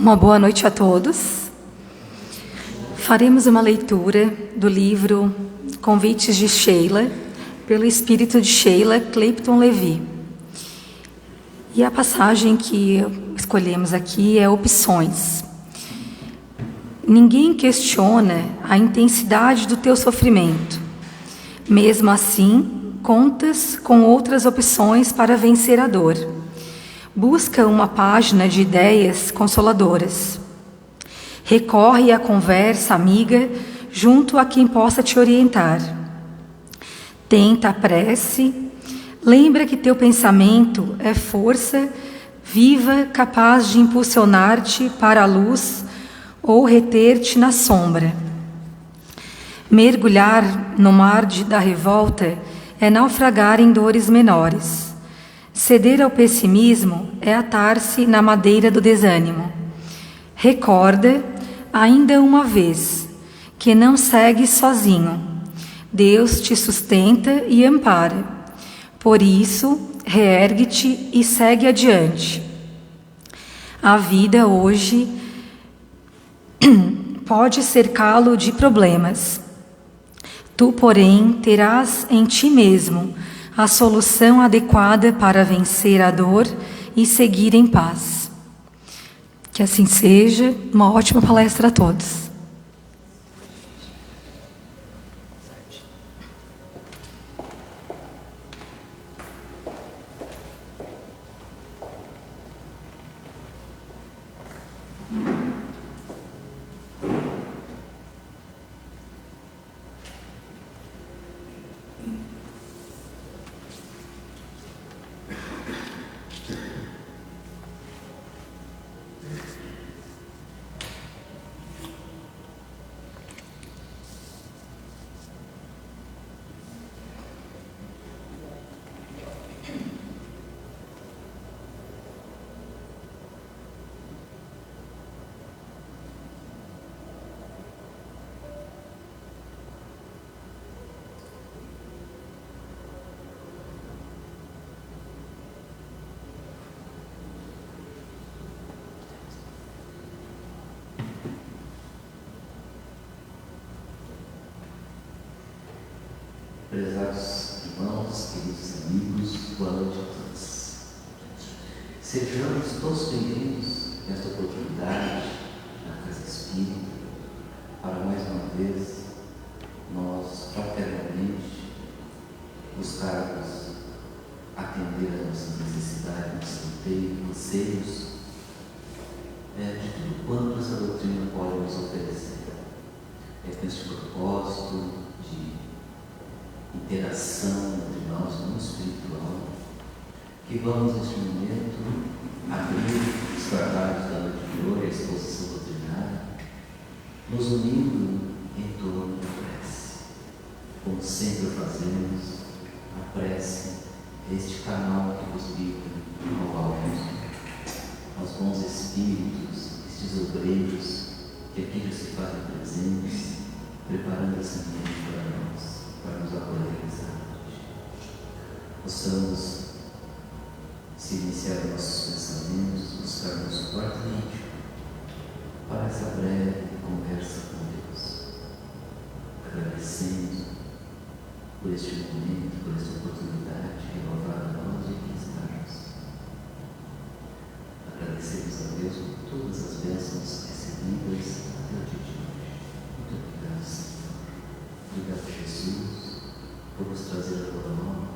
Uma boa noite a todos. Faremos uma leitura do livro Convites de Sheila, pelo espírito de Sheila Clapton Levi. E a passagem que escolhemos aqui é Opções. Ninguém questiona a intensidade do teu sofrimento. Mesmo assim, contas com outras opções para vencer a dor. Busca uma página de ideias consoladoras. Recorre à conversa amiga junto a quem possa te orientar. Tenta a prece. Lembra que teu pensamento é força viva capaz de impulsionar-te para a luz ou reter-te na sombra. Mergulhar no mar da revolta é naufragar em dores menores. Ceder ao pessimismo é atar-se na madeira do desânimo. Recorda, ainda uma vez, que não segues sozinho. Deus te sustenta e ampara. Por isso, reergue-te e segue adiante. A vida hoje pode cercá-lo de problemas. Tu, porém, terás em ti mesmo a solução adequada para vencer a dor e seguir em paz. Que assim seja. Uma ótima palestra a todos. Prezados irmãos, queridos amigos, boa noite a todos. Sejamos todos bem-vindos nesta oportunidade na Casa Espírita para mais uma vez nós fraternalmente buscarmos atender às nossas necessidades, anseios, de tudo quanto essa doutrina pode nos oferecer. É com esse propósito de interação entre nós no espiritual, que vamos neste momento abrir os trabalhos da noite de hoje, a exposição doutrinária, nos unindo em torno da prece. Como sempre fazemos, a prece é este canal que nos liga ao alto, aos bons espíritos, estes obreiros que aqui já se fazem presentes, preparando esse ambiente para nós, para nos acolher nessa noite. Possamos silenciar nossos pensamentos, buscar nosso quarto íntimo para essa breve conversa com Deus, agradecendo por este momento, por esta oportunidade renovada a nós de aqui estarmos. Agradecemos a Deus por todas as bênçãos recebidas até o dia de hoje. Muito obrigado, Senhor. Obrigado, Jesus, por nos trazer a tua nova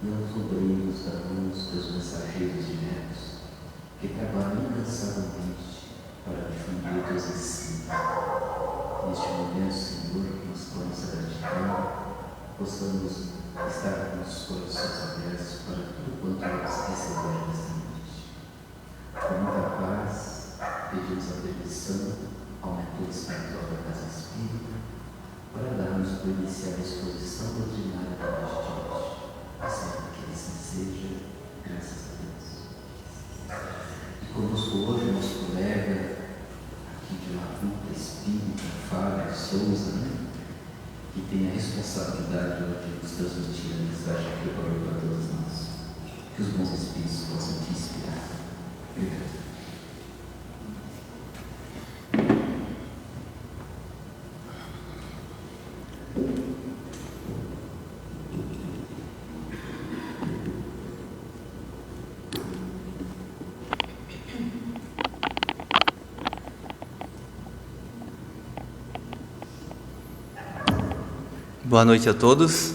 e aos obreiros da luz, teus mensageiros diretos, que trabalham incansavelmente para difundir teus ensinos. Neste momento, Senhor, nós com nossa gratidão possamos estar com os corações abertos para tudo quanto vamos receber nesta noite. Com muita paz, pedimos a permissão ao mentor espiritual da Casa Espírita para darmos por iniciar a exposição doutrinária da noite de hoje. Assim que assim seja, graças a Deus. E conosco hoje o nosso colega aqui de Labuta Espírita, Fábio Souza, que tem a responsabilidade de nos transmitir a mensagem que preparou para todos nós. Que os bons espíritos possam te inspirar. Obrigado. Boa noite a todos.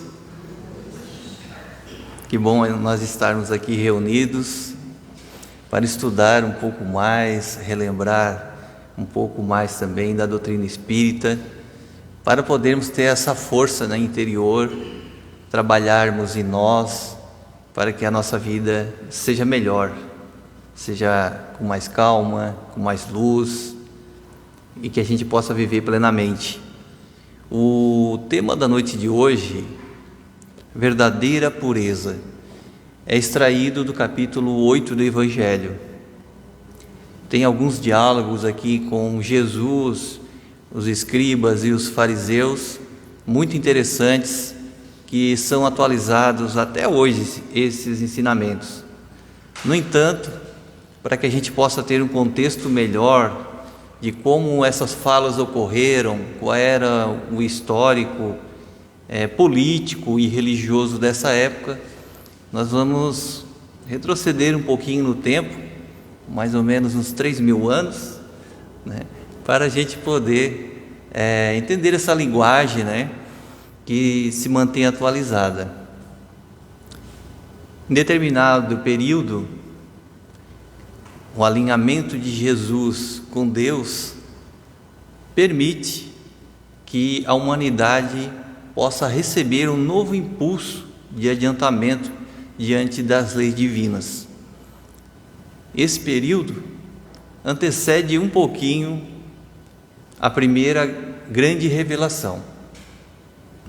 Que bom nós estarmos aqui reunidos para estudar um pouco mais, relembrar um pouco mais também da doutrina espírita, para podermos ter essa força no interior, trabalharmos em nós, para que a nossa vida seja melhor, seja com mais calma, com mais luz, e que a gente possa viver plenamente. O tema da noite de hoje, verdadeira pureza, é extraído do capítulo 8 do Evangelho. Tem alguns diálogos aqui com Jesus, os escribas e os fariseus, muito interessantes, que são atualizados até hoje, esses ensinamentos. No entanto, para que a gente possa ter um contexto melhor de como essas falas ocorreram, qual era o histórico político e religioso dessa época, nós vamos retroceder um pouquinho no tempo, mais ou menos uns 3.000 anos, né, para a gente poder entender essa linguagem, né, que se mantém atualizada. Em determinado período, o alinhamento de Jesus com Deus permite que a humanidade possa receber um novo impulso de adiantamento diante das leis divinas. Esse período antecede um pouquinho a primeira grande revelação.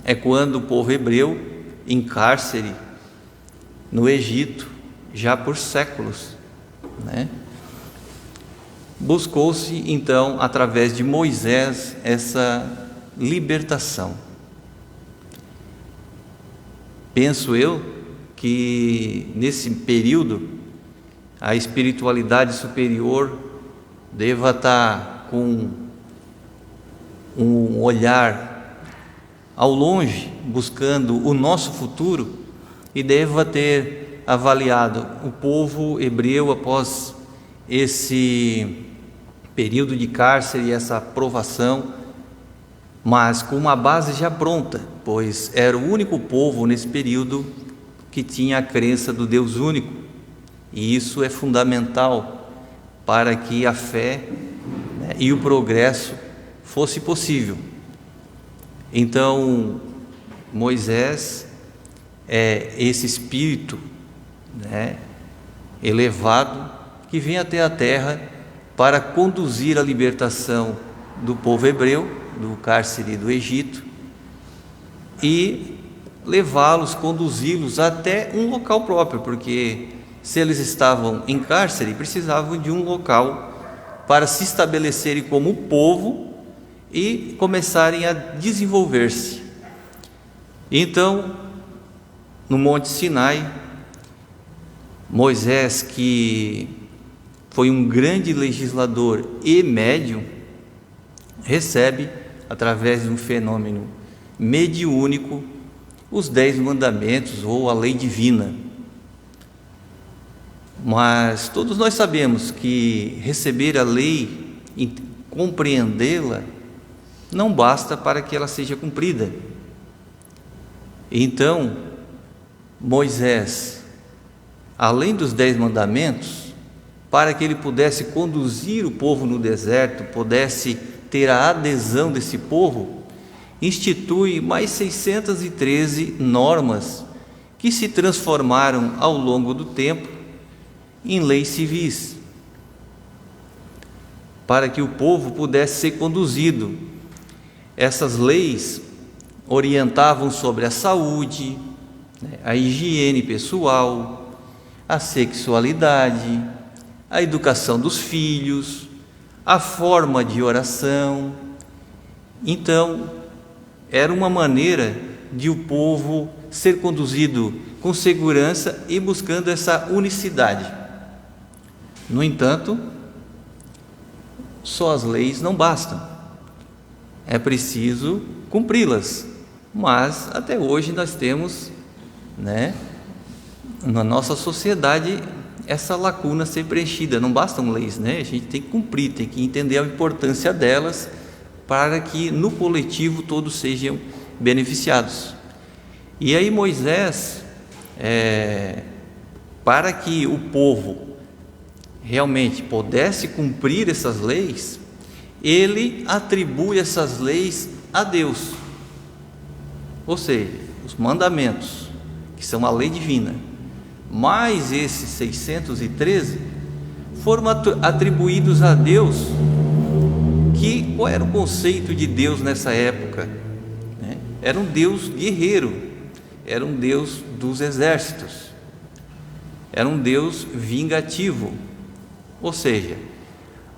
É quando o povo hebreu, em cárcere no Egito, já por séculos, né, buscou-se então, através de Moisés, essa libertação. Penso eu que nesse período a espiritualidade superior deva estar com um olhar ao longe, buscando o nosso futuro, e deva ter avaliado o povo hebreu após esse período de cárcere e essa provação, mas com uma base já pronta, pois era o único povo nesse período que tinha a crença do Deus único, e isso é fundamental para que a fé, né, e o progresso fosse possível. Então, Moisés é esse espírito, né, elevado, que vem até a terra para conduzir a libertação do povo hebreu, do cárcere do Egito, e levá-los, conduzi-los até um local próprio, porque se eles estavam em cárcere, precisavam de um local para se estabelecerem como povo e começarem a desenvolver-se. Então, no Monte Sinai, Moisés, que foi um grande legislador e médium, recebe, através de um fenômeno mediúnico, os 10 mandamentos ou a lei divina. Mas todos nós sabemos que receber a lei e compreendê-la não basta para que ela seja cumprida. Então, Moisés, além dos 10 mandamentos, para que ele pudesse conduzir o povo no deserto, pudesse ter a adesão desse povo, institui mais 613 normas que se transformaram ao longo do tempo em leis civis, para que o povo pudesse ser conduzido. Essas leis orientavam sobre a saúde, a higiene pessoal, a sexualidade, a educação dos filhos, a forma de oração. Então, era uma maneira de o povo ser conduzido com segurança e buscando essa unicidade. No entanto, só as leis não bastam, é preciso cumpri-las. Mas até hoje nós temos, né, na nossa sociedade, essa lacuna ser preenchida. Não bastam leis, né? A gente tem que cumprir, tem que entender a importância delas, para que no coletivo todos sejam beneficiados. E aí Moisés, para que o povo realmente pudesse cumprir essas leis, ele atribui essas leis a Deus. Ou seja, os mandamentos, que são a lei divina, mais esses 613, foram atribuídos a Deus. Qual era o conceito de Deus nessa época? Era um Deus guerreiro, era um Deus dos exércitos, era um Deus vingativo. Ou seja,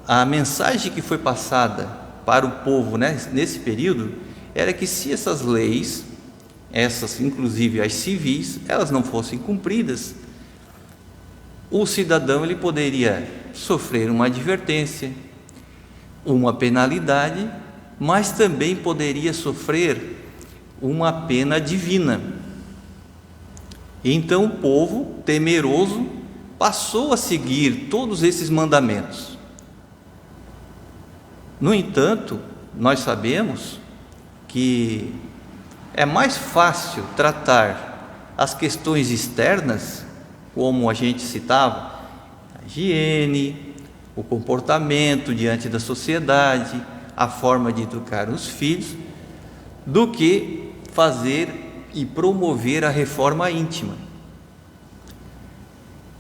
a mensagem que foi passada para o povo, nesse período, era que se essas leis, essas inclusive as civis, elas não fossem cumpridas, o cidadão ele poderia sofrer uma advertência, uma penalidade, mas também poderia sofrer uma pena divina. Então o povo, temeroso, passou a seguir todos esses mandamentos. No entanto, nós sabemos que é mais fácil tratar as questões externas, como a gente citava, a higiene, o comportamento diante da sociedade, a forma de educar os filhos, do que fazer e promover a reforma íntima.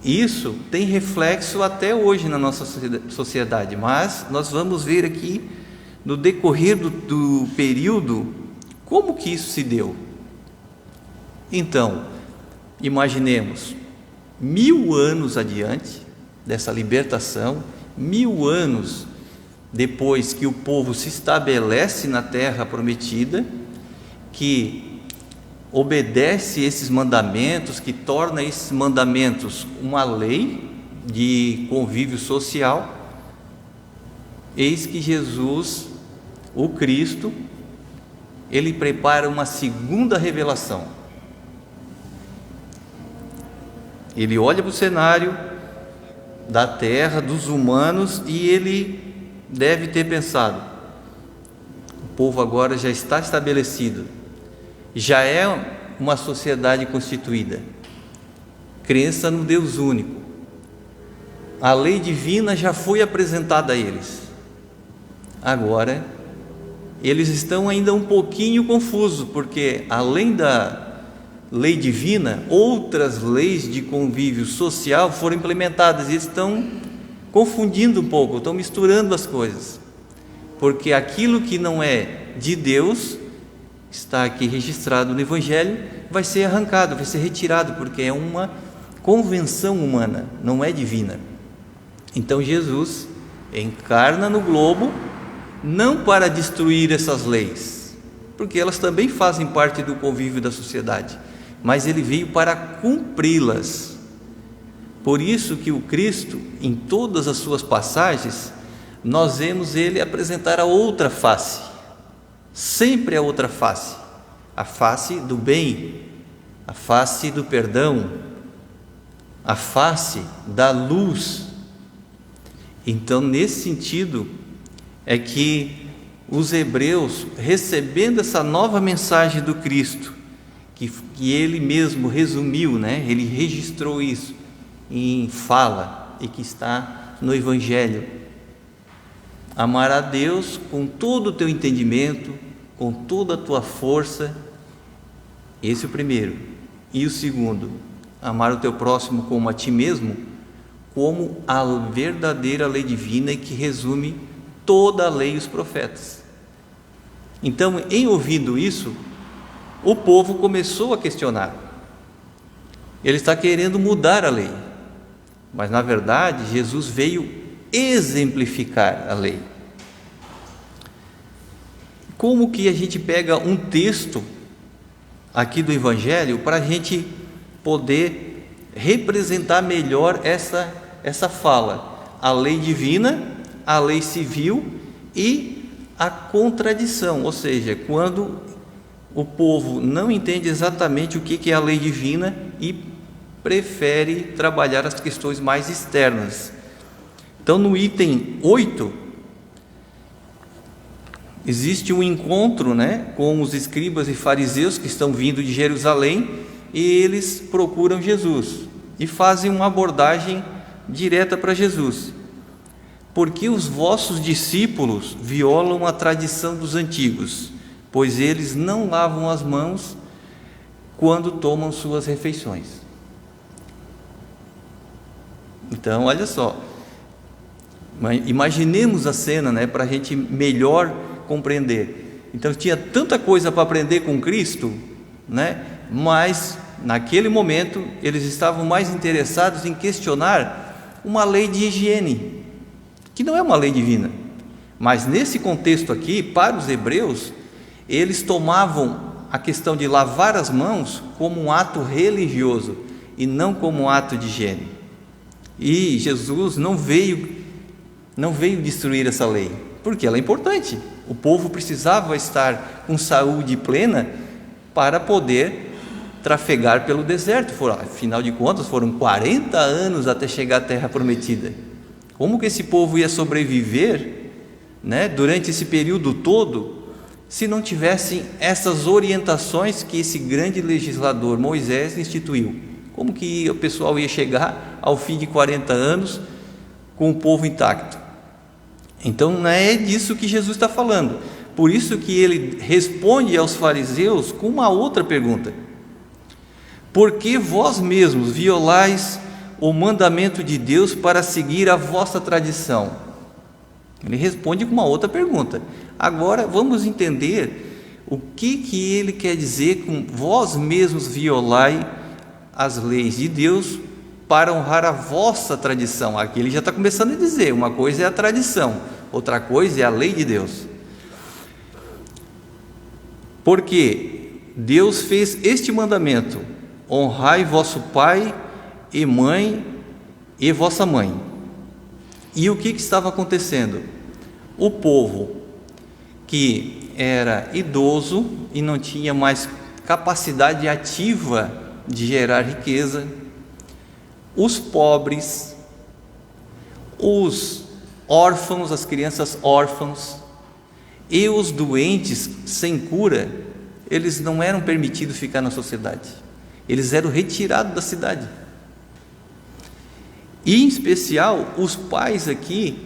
Isso tem reflexo até hoje na nossa sociedade, mas nós vamos ver aqui, no decorrer do período, como que isso se deu. Então, imaginemos, 1000 anos adiante dessa libertação, 1000 anos depois que o povo se estabelece na terra prometida, que obedece esses mandamentos, que torna esses mandamentos uma lei de convívio social, eis que Jesus, o Cristo, ele prepara uma segunda revelação. Ele olha para o cenário da terra, dos humanos, e ele deve ter pensado: o povo agora já está estabelecido, já é uma sociedade constituída, crença no Deus único, a lei divina já foi apresentada a eles. Agora eles estão ainda um pouquinho confusos, porque além da lei divina, outras leis de convívio social foram implementadas, e estão confundindo um pouco, estão misturando as coisas, porque aquilo que não é de Deus, está aqui registrado no Evangelho, vai ser arrancado, vai ser retirado, porque é uma convenção humana, não é divina. Então Jesus encarna no globo, não para destruir essas leis, porque elas também fazem parte do convívio da sociedade, mas ele veio para cumpri-las. Por isso que o Cristo, em todas as suas passagens, nós vemos ele apresentar a outra face, sempre a outra face, a face do bem, a face do perdão, a face da luz. Então, nesse sentido, é que os hebreus, recebendo essa nova mensagem do Cristo, que ele mesmo resumiu, ele registrou isso em fala, e que está no Evangelho: amar a Deus com todo o teu entendimento, com toda a tua força. Esse é o primeiro. E o segundo, amar o teu próximo como a ti mesmo, como a verdadeira lei divina, que resume toda a lei e os profetas. Então, em ouvindo isso, o povo começou a questionar. Ele está querendo mudar a lei, mas na verdade Jesus veio exemplificar a lei. Como que a gente pega um texto aqui do Evangelho para a gente poder representar melhor essa fala? A lei divina, a lei civil e a contradição, ou seja, quando o povo não entende exatamente o que é a lei divina e prefere trabalhar as questões mais externas. Então, no item 8, existe um encontro, né, com os escribas e fariseus que estão vindo de Jerusalém, e eles procuram Jesus e fazem uma abordagem direta para Jesus. Porque os vossos discípulos violam a tradição dos antigos, pois eles não lavam as mãos quando tomam suas refeições. Então, olha só, imaginemos a cena, né, para a gente melhor compreender. Então, tinha tanta coisa para aprender com Cristo, né, mas naquele momento eles estavam mais interessados em questionar uma lei de higiene, que não é uma lei divina. Mas nesse contexto aqui, para os hebreus, eles tomavam a questão de lavar as mãos como um ato religioso e não como um ato de higiene. E Jesus não veio destruir essa lei, porque ela é importante. O povo precisava estar com saúde plena para poder trafegar pelo deserto. Afinal de contas, foram 40 anos até chegar à terra prometida. Como que esse povo ia sobreviver, né, durante esse período todo, se não tivessem essas orientações que esse grande legislador Moisés instituiu? Como que o pessoal ia chegar ao fim de 40 anos com o povo intacto? Então não é disso que Jesus está falando. Por isso que ele responde aos fariseus com uma outra pergunta: por que vós mesmos violais o mandamento de Deus para seguir a vossa tradição? Ele responde com uma outra pergunta. Agora vamos entender o que ele quer dizer com vós mesmos violai as leis de Deus para honrar a vossa tradição. Aqui ele já está começando a dizer, uma coisa é a tradição, outra coisa é a lei de Deus. Porque Deus fez este mandamento: honrai vosso pai e mãe e vossa mãe. E o que estava acontecendo? O povo que era idoso e não tinha mais capacidade ativa de gerar riqueza, os pobres, os órfãos, as crianças órfãs e os doentes sem cura, eles não eram permitidos ficar na sociedade, eles eram retirados da cidade. E em especial os pais aqui,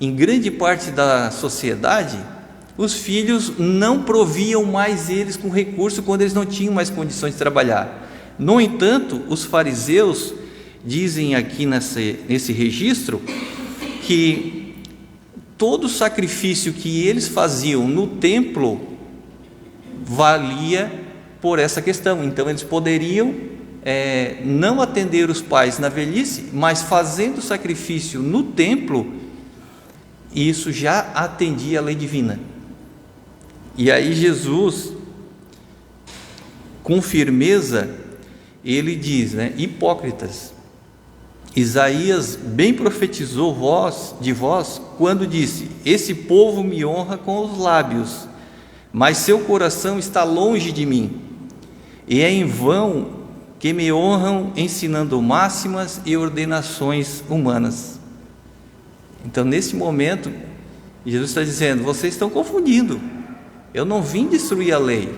em grande parte da sociedade, os filhos não proviam mais eles com recurso quando eles não tinham mais condições de trabalhar. No entanto, os fariseus dizem aqui nesse registro que todo sacrifício que eles faziam no templo valia por essa questão. Então eles poderiam não atender os pais na velhice, mas fazendo sacrifício no templo, isso já atendia a lei divina. E aí Jesus, com firmeza, ele diz, né, hipócritas, Isaías bem profetizou de vós quando disse: esse povo me honra com os lábios, mas seu coração está longe de mim, e é em vão que me honram ensinando máximas e ordenações humanas. Então, nesse momento, Jesus está dizendo: vocês estão confundindo, eu não vim destruir a lei.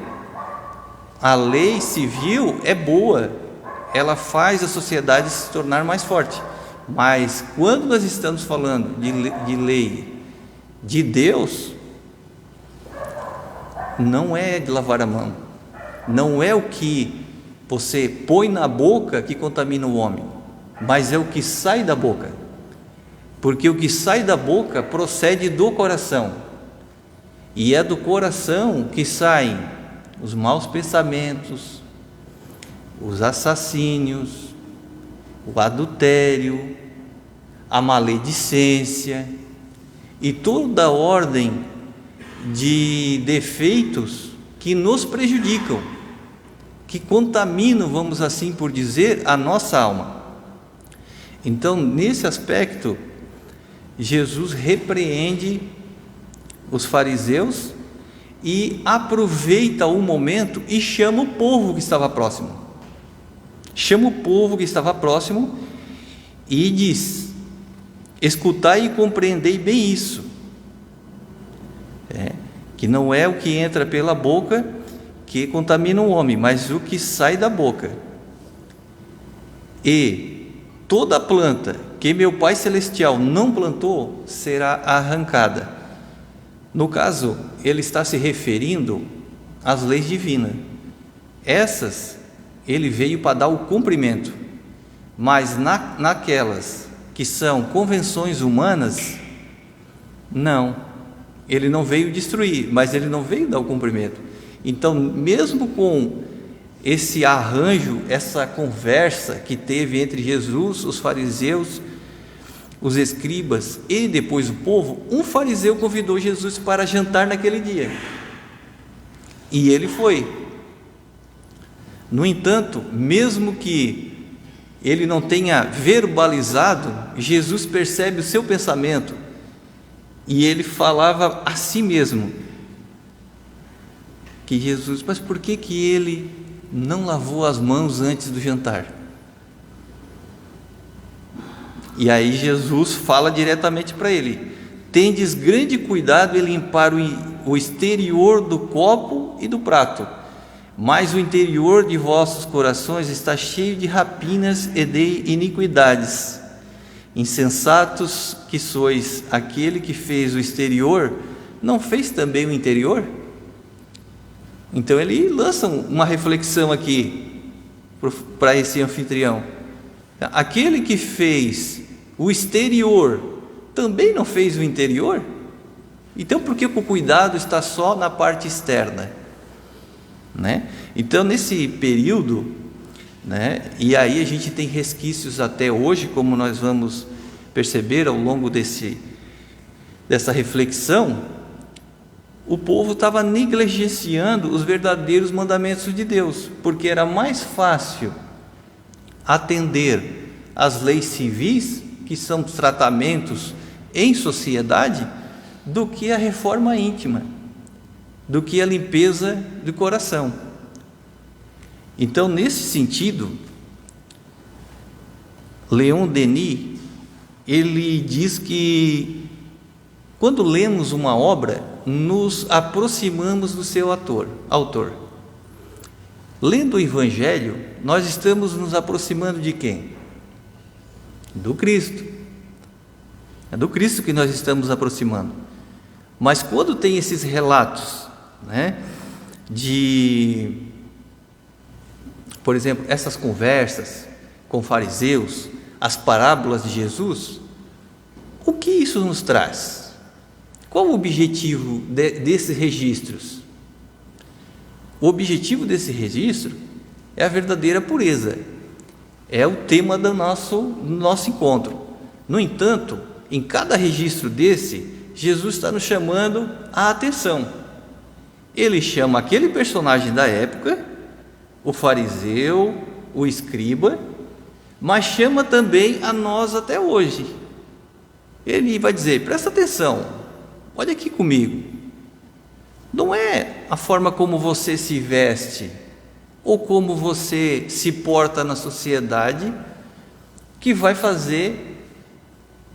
A lei civil é boa, ela faz a sociedade se tornar mais forte, mas quando nós estamos falando de lei de Deus, não é de lavar a mão, não é o que você põe na boca que contamina o homem, mas é o que sai da boca, porque o que sai da boca procede do coração, e é do coração que saem os maus pensamentos, os assassínios, o adultério, a maledicência e toda a ordem de defeitos que nos prejudicam, que contaminam, vamos assim por dizer, a nossa alma. Então, nesse aspecto, Jesus repreende os fariseus e aproveita o momento e chama o povo que estava próximo. Chama o povo que estava próximo e diz: escutai e compreendei bem isso, que que não é o que entra pela boca que contamina o homem, mas o que sai da boca. E toda planta que meu Pai Celestial não plantou será arrancada. No caso, ele está se referindo às leis divinas. Essas, ele veio para dar o cumprimento, mas naquelas que são convenções humanas, não, ele não veio destruir, mas ele não veio dar o cumprimento. Então, mesmo com esse arranjo, essa conversa que teve entre Jesus, os fariseus, os escribas e depois o povo, um fariseu convidou Jesus para jantar naquele dia, e ele foi. No entanto, mesmo que ele não tenha verbalizado, Jesus percebe o seu pensamento, e ele falava a si mesmo que Jesus, mas por que ele não lavou as mãos antes do jantar? E aí Jesus fala diretamente para ele: tendes grande cuidado em limpar o exterior do copo e do prato, mas o interior de vossos corações está cheio de rapinas e de iniquidades. Insensatos que sois, aquele que fez o exterior não fez também o interior? Então ele lança uma reflexão aqui para esse anfitrião: aquele que fez o exterior também não fez o interior? Então por que o cuidado está só na parte externa? Né? Então nesse período, né, e aí a gente tem resquícios até hoje, como nós vamos perceber ao longo dessa reflexão, o povo estava negligenciando os verdadeiros mandamentos de Deus, porque era mais fácil atender às leis civis, que são tratamentos em sociedade, do que a reforma íntima, do que a limpeza do coração. Então, nesse sentido, Leon Denis, ele diz que quando lemos uma obra, nos aproximamos do seu autor. Lendo o Evangelho, nós estamos nos aproximando de quem? Do Cristo. É do Cristo que nós estamos aproximando. Mas quando tem esses relatos, né, por exemplo, essas conversas com fariseus, as parábolas de Jesus, o que isso nos traz? Qual o objetivo desses registros? O objetivo desse registro é a verdadeira pureza, é o tema do nosso encontro. No entanto, em cada registro desse, Jesus está nos chamando a atenção. Ele chama aquele personagem da época, o fariseu, o escriba, mas chama também a nós até hoje. Ele vai dizer: presta atenção, olha aqui comigo. Não é a forma como você se veste ou como você se porta na sociedade que vai fazer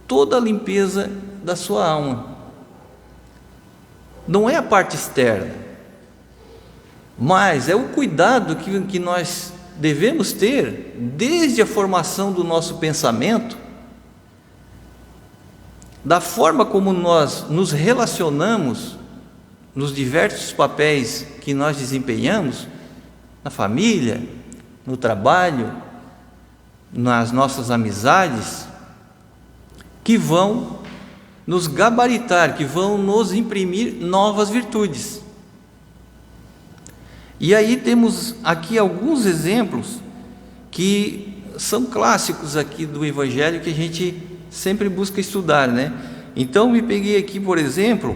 toda a limpeza da sua alma. Não é a parte externa, mas é o cuidado que nós devemos ter desde a formação do nosso pensamento, da forma como nós nos relacionamos nos diversos papéis que nós desempenhamos, na família, no trabalho, nas nossas amizades, que vão nos gabaritar, que vão nos imprimir novas virtudes. E aí temos aqui alguns exemplos que são clássicos aqui do Evangelho, que a gente sempre busca estudar, né? Então me peguei aqui, por exemplo,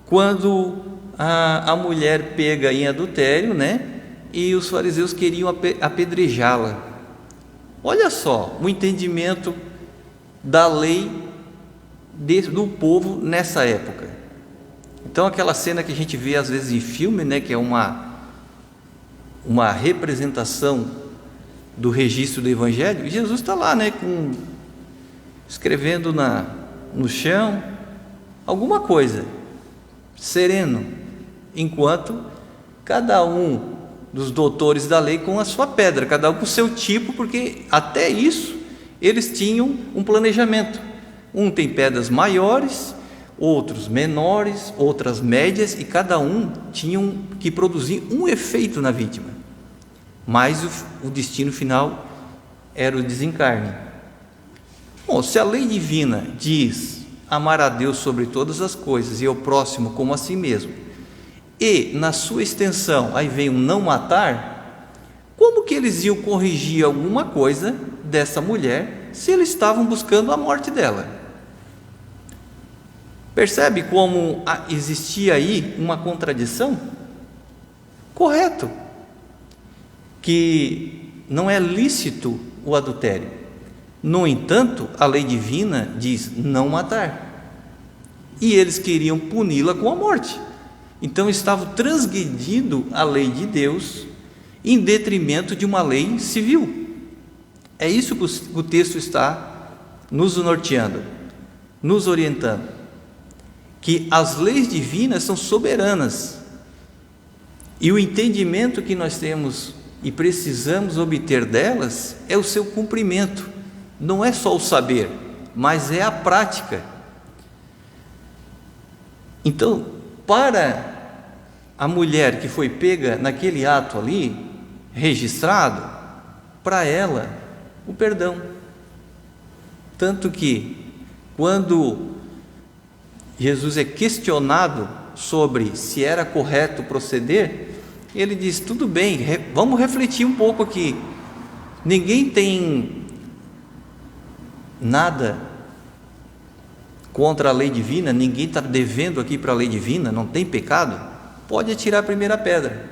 quando a mulher pega em adultério, né? E os fariseus queriam apedrejá-la. Olha só o entendimento da lei do povo nessa época. Então aquela cena que a gente vê às vezes em filme, né? Que é uma representação do registro do Evangelho. Jesus está lá, né? Escrevendo no chão alguma coisa, sereno. enquanto cada um dos doutores da lei com a sua pedra, cada um com o seu tipo, porque até isso eles tinham um planejamento. Um tem pedras maiores, outros menores, outras médias, e cada um tinha que produzir um efeito na vítima. Mas o destino final era o desencarne. Bom, se a lei divina diz amar a Deus sobre todas as coisas e ao próximo como a si mesmo, e na sua extensão aí vem um não matar, como que eles iam corrigir alguma coisa dessa mulher se eles estavam buscando a morte dela? Percebe como existia aí uma contradição? Correto, que não é lícito o adultério. No entanto, a lei divina diz não matar, e eles queriam puni-la com a morte. Então estavam transgredindo a lei de Deus em detrimento de uma lei civil. É isso que o texto está nos norteando, nos orientando, que as leis divinas são soberanas, e o entendimento que nós temos e precisamos obter delas é o seu cumprimento. Não é só o saber, mas é a prática. Então, para a mulher que foi pega naquele ato ali, registrado, para ela, o perdão. Tanto que, quando Jesus é questionado sobre se era correto proceder, ele diz: tudo bem, vamos refletir um pouco aqui. Ninguém tem nada contra a lei divina, ninguém está devendo aqui para a lei divina, não tem pecado, pode atirar a primeira pedra.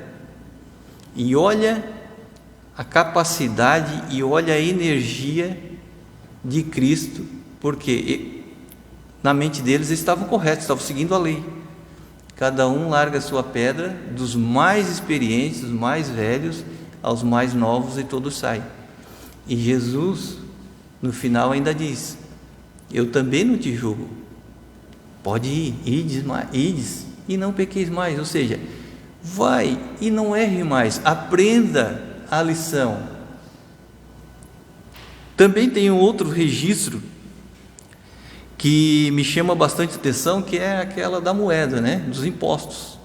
E olha a capacidade e olha a energia de Cristo, porque na mente deles estavam corretos, estavam seguindo a lei. Cada um larga a sua pedra, dos mais experientes, dos mais velhos, aos mais novos, e todos saem. E Jesus, no final, ainda diz: eu também não te julgo, pode ir, ides e não pequeis mais. Ou seja, vai e não erre mais, aprenda a lição. Também tem um outro registro que me chama bastante atenção, que é aquela da moeda, né? Dos impostos.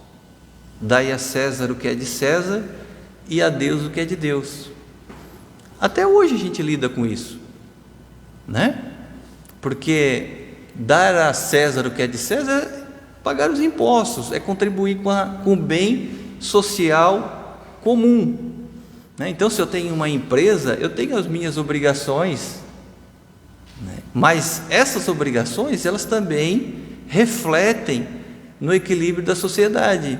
Dai a César o que é de César e a Deus o que é de Deus. Até hoje a gente lida com isso, né? Porque dar a César o que é de César é pagar os impostos, é contribuir com o bem social comum, né? Então, se eu tenho uma empresa, eu tenho as minhas obrigações, né? Mas essas obrigações, elas também refletem no equilíbrio da sociedade,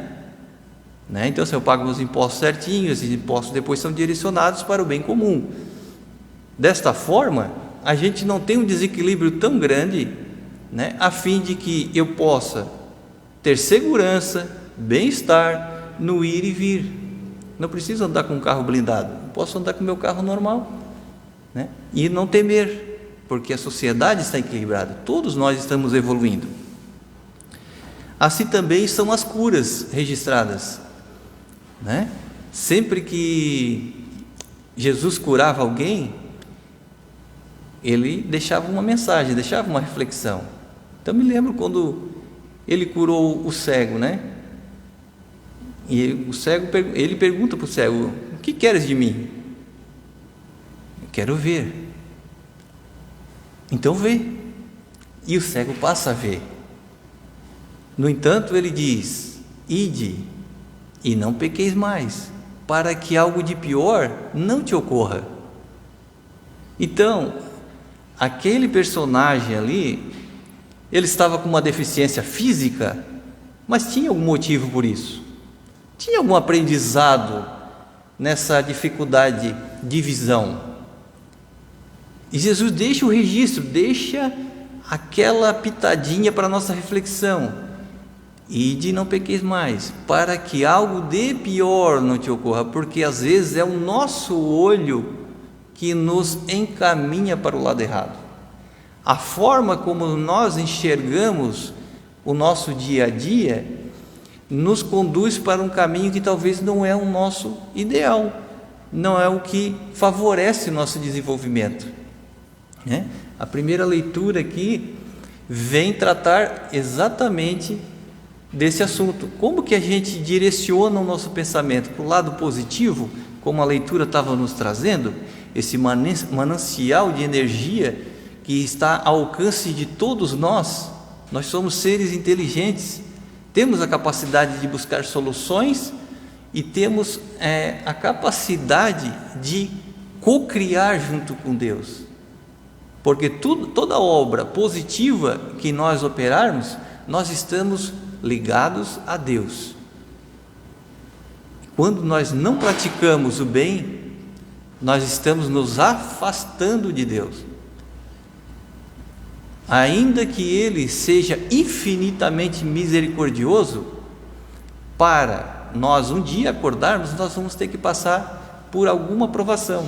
né? Então, se eu pago os impostos certinhos, esses impostos depois são direcionados para o bem comum. Desta forma, a gente não tem um desequilíbrio tão grande, né, a fim de que eu possa ter segurança, bem-estar no ir e vir. Não preciso andar com um carro blindado, posso andar com o meu carro normal, né, e não temer, porque a sociedade está equilibrada, todos nós estamos evoluindo. Assim também são as curas registradas, né? Sempre que Jesus curava alguém, ele deixava uma mensagem, deixava uma reflexão. Então me lembro quando ele curou o cego, né? E o cego, ele pergunta para o cego: o que queres de mim? Eu quero ver. Então vê. E o cego passa a ver. No entanto, ele diz: ide e não pequeis mais, para que algo de pior não te ocorra. Então, aquele personagem ali, ele estava com uma deficiência física, mas tinha algum motivo por isso, tinha algum aprendizado nessa dificuldade de visão. E Jesus deixa o registro, deixa aquela pitadinha para a nossa reflexão: ide e não pequeis mais, para que algo de pior não te ocorra, porque às vezes é o nosso olho que nos encaminha para o lado errado. A forma como nós enxergamos o nosso dia a dia nos conduz para um caminho que talvez não é o nosso ideal, não é o que favorece o nosso desenvolvimento, né? A primeira leitura aqui vem tratar exatamente desse assunto. Como que a gente direciona o nosso pensamento para o lado positivo, como a leitura estava nos trazendo, esse manancial de energia que está ao alcance de todos nós. Nós somos seres inteligentes, temos a capacidade de buscar soluções e temos a capacidade de co-criar junto com Deus, porque toda obra positiva que nós operarmos, nós estamos ligados a Deus. Quando nós não praticamos o bem, nós estamos nos afastando de Deus. Ainda que Ele seja infinitamente misericordioso, para nós um dia acordarmos, nós vamos ter que passar por alguma provação.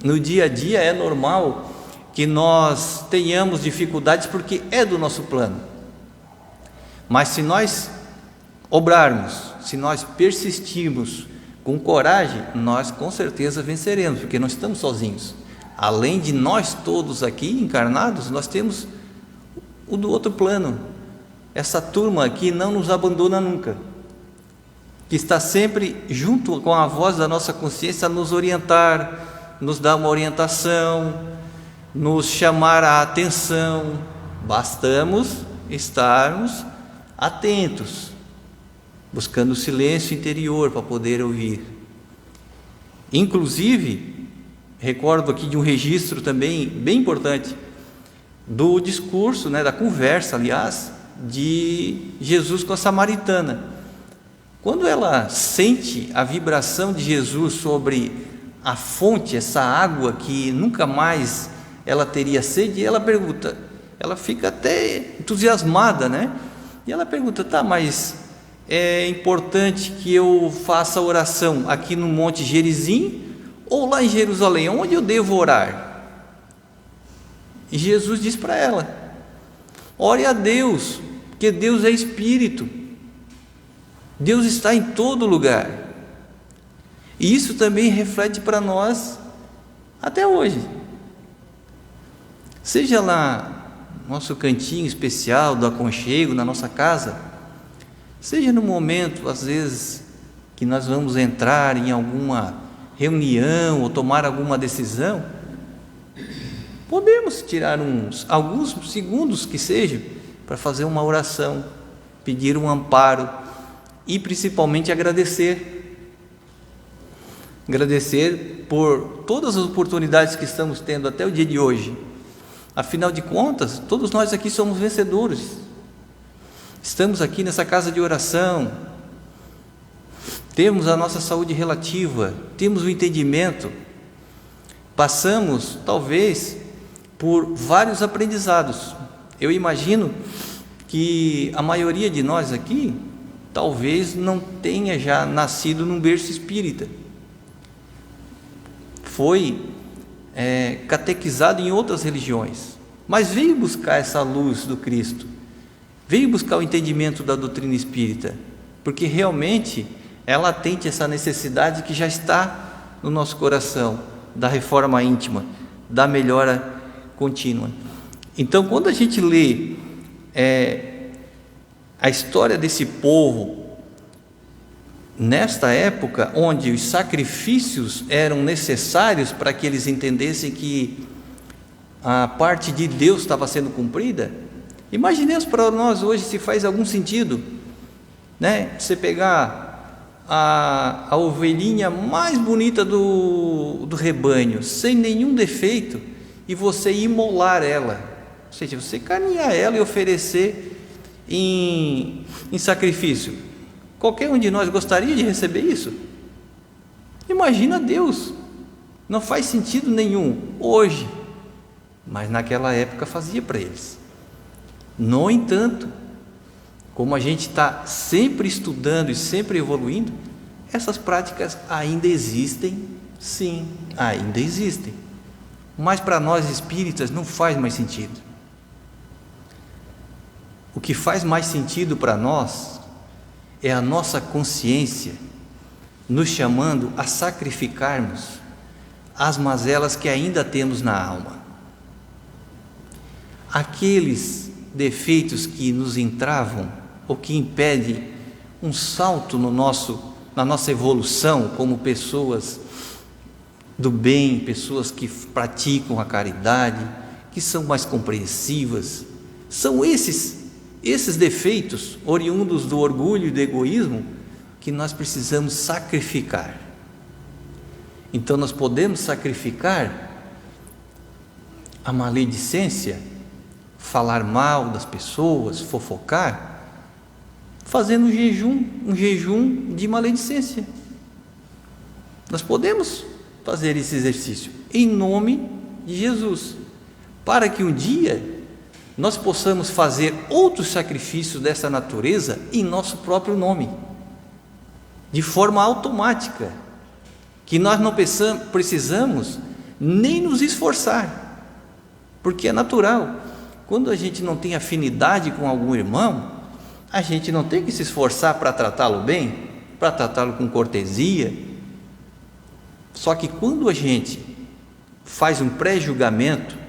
No dia a dia é normal que nós tenhamos dificuldades, porque é do nosso plano. Mas se nós obrarmos, se nós persistirmos com coragem, nós com certeza venceremos, porque não estamos sozinhos. Além de nós todos aqui encarnados, nós temos o do outro plano. Essa turma aqui não nos abandona nunca, que está sempre junto com a voz da nossa consciência a nos orientar, nos dar uma orientação, nos chamar a atenção. Bastamos estarmos atentos, buscando o silêncio interior para poder ouvir. Inclusive, recordo aqui de um registro também bem importante do discurso, da conversa, aliás, de Jesus com a samaritana. Quando ela sente a vibração de Jesus sobre a fonte, essa água que nunca mais ela teria sede, ela pergunta, ela fica até entusiasmada, E ela pergunta, mas é importante que eu faça a oração aqui no Monte Gerizim ou lá em Jerusalém? Onde eu devo orar? E Jesus diz para ela: ore a Deus, porque Deus é Espírito, Deus está em todo lugar. E isso também reflete para nós até hoje. Seja lá nosso cantinho especial do aconchego na nossa casa, seja no momento, às vezes, que nós vamos entrar em alguma reunião ou tomar alguma decisão, podemos tirar alguns segundos que seja para fazer uma oração, pedir um amparo e principalmente agradecer por todas as oportunidades que estamos tendo até o dia de hoje. Afinal de contas, todos nós aqui somos vencedores. Estamos aqui nessa casa de oração, temos a nossa saúde relativa, temos o entendimento, passamos talvez por vários aprendizados. Eu imagino que a maioria de nós aqui talvez não tenha já nascido num berço espírita, foi catequizado em outras religiões, mas veio buscar essa luz do Cristo, veio buscar o entendimento da doutrina espírita, porque realmente ela atende essa necessidade que já está no nosso coração, da reforma íntima, da melhora contínua. Então, quando a gente lê a história desse povo, nesta época onde os sacrifícios eram necessários para que eles entendessem que a parte de Deus estava sendo cumprida, imaginemos para nós hoje se faz algum sentido, você pegar a ovelhinha mais bonita do rebanho, sem nenhum defeito, e você imolar ela, ou seja, você carnear ela e oferecer em sacrifício. Qualquer um de nós gostaria de receber isso? Imagina Deus, não faz sentido nenhum hoje, mas naquela época fazia para eles. No entanto, como a gente está sempre estudando e sempre evoluindo, essas práticas ainda existem, sim, ainda existem, mas para nós espíritas não faz mais sentido. O que faz mais sentido para nós é a nossa consciência nos chamando a sacrificarmos as mazelas que ainda temos na alma. Aqueles defeitos que nos entravam ou que impedem um salto na nossa evolução como pessoas do bem, pessoas que praticam a caridade, que são mais compreensivas, são esses defeitos oriundos do orgulho e do egoísmo que nós precisamos sacrificar. Então nós podemos sacrificar a maledicência, falar mal das pessoas, fofocar, fazendo um jejum de maledicência. Nós podemos fazer esse exercício em nome de Jesus, para que um dia nós possamos fazer outros sacrifícios dessa natureza em nosso próprio nome, de forma automática, que nós não precisamos nem nos esforçar, porque é natural. Quando a gente não tem afinidade com algum irmão, a gente não tem que se esforçar para tratá-lo bem, para tratá-lo com cortesia. Só que quando a gente faz um pré-julgamento,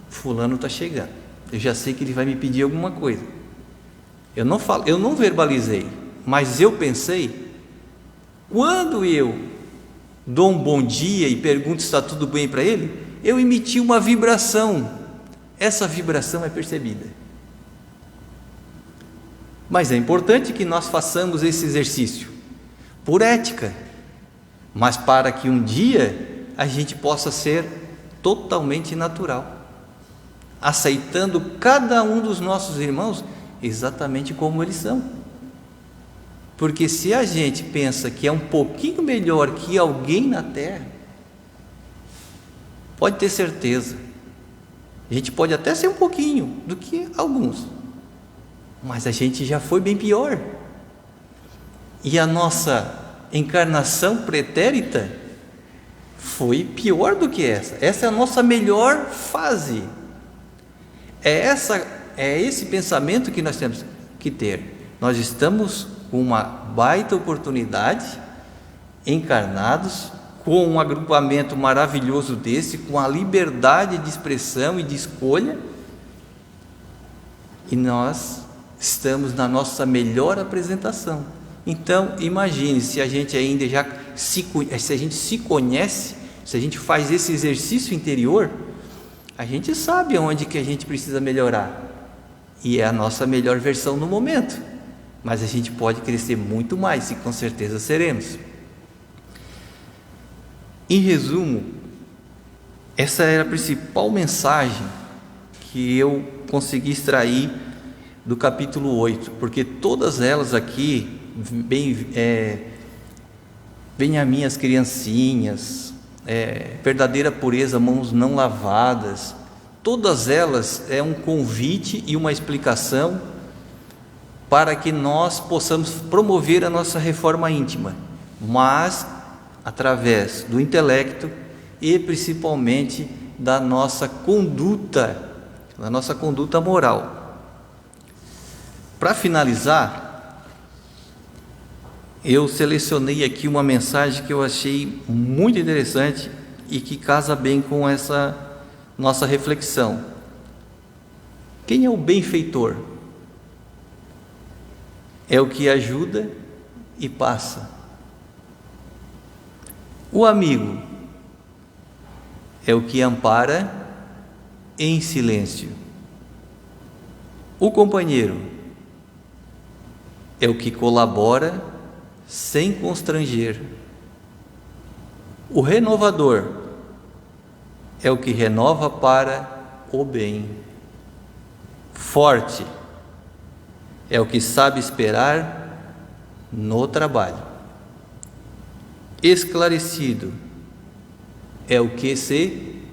fulano está chegando, eu já sei que ele vai me pedir alguma coisa. Eu não verbalizei, mas eu pensei. Quando eu dou um bom dia e pergunto se está tudo bem para ele, eu emiti uma vibração. Essa vibração é percebida. Mas é importante que nós façamos esse exercício por ética, mas para que um dia a gente possa ser totalmente natural, aceitando cada um dos nossos irmãos exatamente como eles são. Porque se a gente pensa que é um pouquinho melhor que alguém na Terra, pode ter certeza, a gente pode até ser um pouquinho do que alguns, mas a gente já foi bem pior. E a nossa encarnação pretérita foi pior do que essa. Essa é a nossa melhor fase. É esse pensamento que nós temos que ter. Nós estamos com uma baita oportunidade, encarnados, com um agrupamento maravilhoso desse, com a liberdade de expressão e de escolha, e nós estamos na nossa melhor apresentação. Então imagine, se a gente ainda se a gente se conhece, se a gente faz esse exercício interior, a gente sabe onde que a gente precisa melhorar, e é a nossa melhor versão no momento, mas a gente pode crescer muito mais, e com certeza seremos. Em resumo, essa era a principal mensagem que eu consegui extrair do capítulo 8, porque todas elas aqui, bem a minhas criancinhas, verdadeira pureza, mãos não lavadas, todas elas é um convite e uma explicação para que nós possamos promover a nossa reforma íntima, mas através do intelecto e principalmente da nossa conduta moral. Para finalizar, eu selecionei aqui uma mensagem que eu achei muito interessante e que casa bem com essa nossa reflexão. Quem é o benfeitor? É o que ajuda e passa. O amigo é o que ampara em silêncio. O companheiro é o que colabora sem constranger. O renovador é o que renova para o bem. Forte é o que sabe esperar no trabalho. Esclarecido é o que se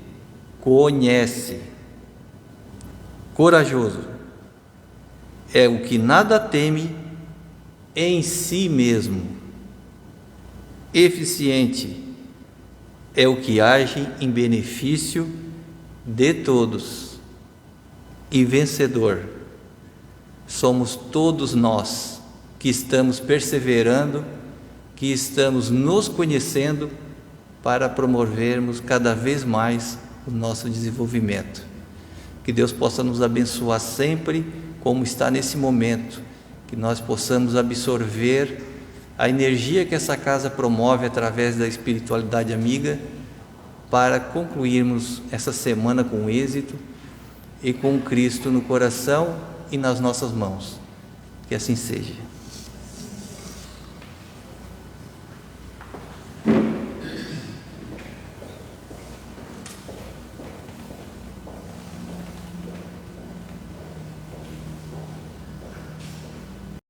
conhece. Corajoso é o que nada teme em si mesmo. Eficiente é o que age em benefício de todos. E vencedor somos todos nós que estamos perseverando, que estamos nos conhecendo para promovermos cada vez mais o nosso desenvolvimento. Que Deus possa nos abençoar sempre, como está nesse momento, que nós possamos absorver a energia que essa casa promove através da espiritualidade amiga, para concluirmos essa semana com êxito e com Cristo no coração e nas nossas mãos. Que assim seja.